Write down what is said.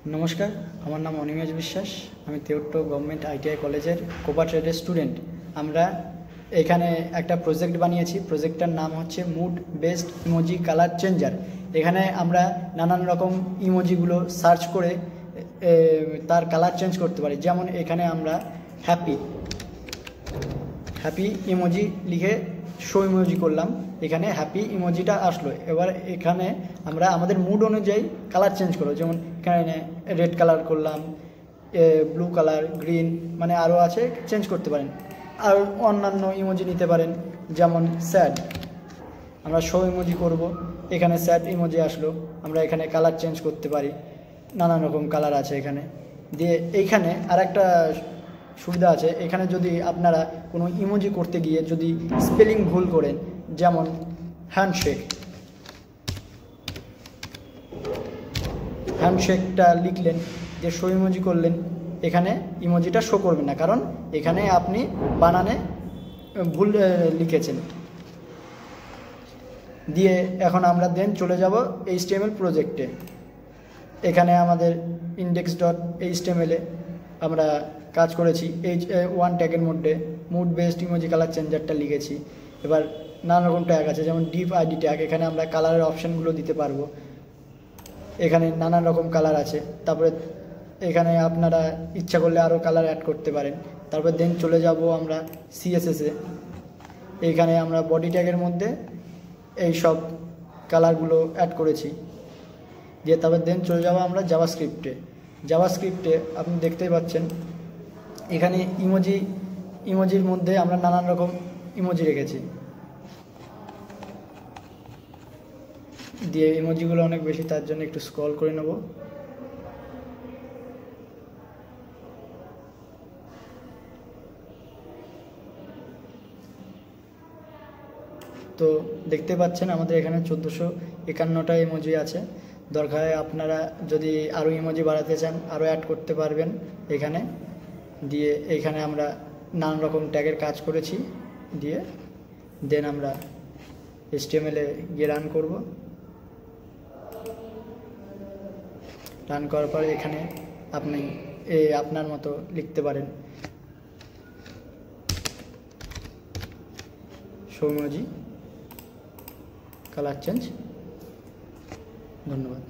नमस्कार আমার নাম অনিমেষ বিশ্বাস। আমি তেওট্টো গভর্নমেন্ট আইটিআই কলেজের কোপা ট্রেডের স্টুডেন্ট। আমরা এখানে একটা প্রজেক্ট বানিয়েছি। প্রজেক্টটার নাম হচ্ছে mood based emoji colour changer. এখানে আমরা নানান রকম ইমোজিগুলো সার্চ করে তার কালার চেঞ্জ করতে পারি। যেমন এখানে আমরা হ্যাপি ইমোজি লিখে শো ইমোজি করলাম, এখানে হ্যাপি ইমোজিটা আসলো। এবার এখানে আমরা আমাদের মুড অনুযায়ী কালার চেঞ্জ করবো। যেমন এখানে রেড কালার করলাম, ব্লু কালার, গ্রিন, মানে আরও আছে, চেঞ্জ করতে পারেন। আর অন্যান্য ইমোজি নিতে পারেন, যেমন স্যাড, আমরা শো ইমোজি করব, এখানে স্যাড ইমোজি আসলো, আমরা এখানে কালার চেঞ্জ করতে পারি। নানান রকম কালার আছে এখানে। দিয়ে এইখানে আরেকটা সুবিধা আছে, এখানে যদি আপনারা কোনো ইমোজি করতে গিয়ে যদি স্পেলিং ভুল করেন, যেমন হ্যান্ডশেকটা লিখলেন, যে শো ইমোজি করলেন, এখানে ইমোজিটা শো করবে না, কারণ এখানে আপনি বানানে ভুল লিখেছেন। দিয়ে এখন আমরা দেন চলে যাব HTML প্রজেক্টে। এখানে আমাদের index.html আমরা কাজ করেছি। H1 ট্যাগের মধ্যে মুড বেসড ইমোজি কালার চেঞ্জারটা লিখেছি। এবার নানা রকম ট্যাগ আছে, যেমন ডিপ আইডি ট্যাগ, এখানে আমরা কালারের অপশানগুলো দিতে পারবো। এখানে নানান রকম কালার আছে। তারপরে এখানে আপনারা ইচ্ছা করলে আরও কালার অ্যাড করতে পারেন। তারপর দেন চলে যাব আমরা CSS-এ। এইখানে আমরা বডি ট্যাগের মধ্যে এই সব কালারগুলো অ্যাড করেছি। দিয়ে তারপর দেন চলে যাব আমরা জাভাস্ক্রিপ্টে। আপনি দেখতেই পাচ্ছেন এখানে ইমোজির মধ্যে আমরা নানান রকম ইমোজি রেখেছি। দিয়ে ইমোজিগুলো অনেক বেশি, তার জন্য একটু স্ক্রল করে নেব। তো দেখতে পাচ্ছেন আমাদের এখানে 1451টা ইমোজি আছে। দরকার হয় আপনারা যদি আরও ইমোজি বাড়াতে চান, আরও অ্যাড করতে পারবেন এখানে। দিয়ে এইখানে আমরা নানান রকম ট্যাগের কাজ করেছি। দিয়ে দেন আমরা HTML-এ গিয়ে রান করব। রান করার পর এখানে আপনি আপনার মতো লিখতে পারেন শো ইমোজি কালার চেঞ্জ। ধন্যবাদ।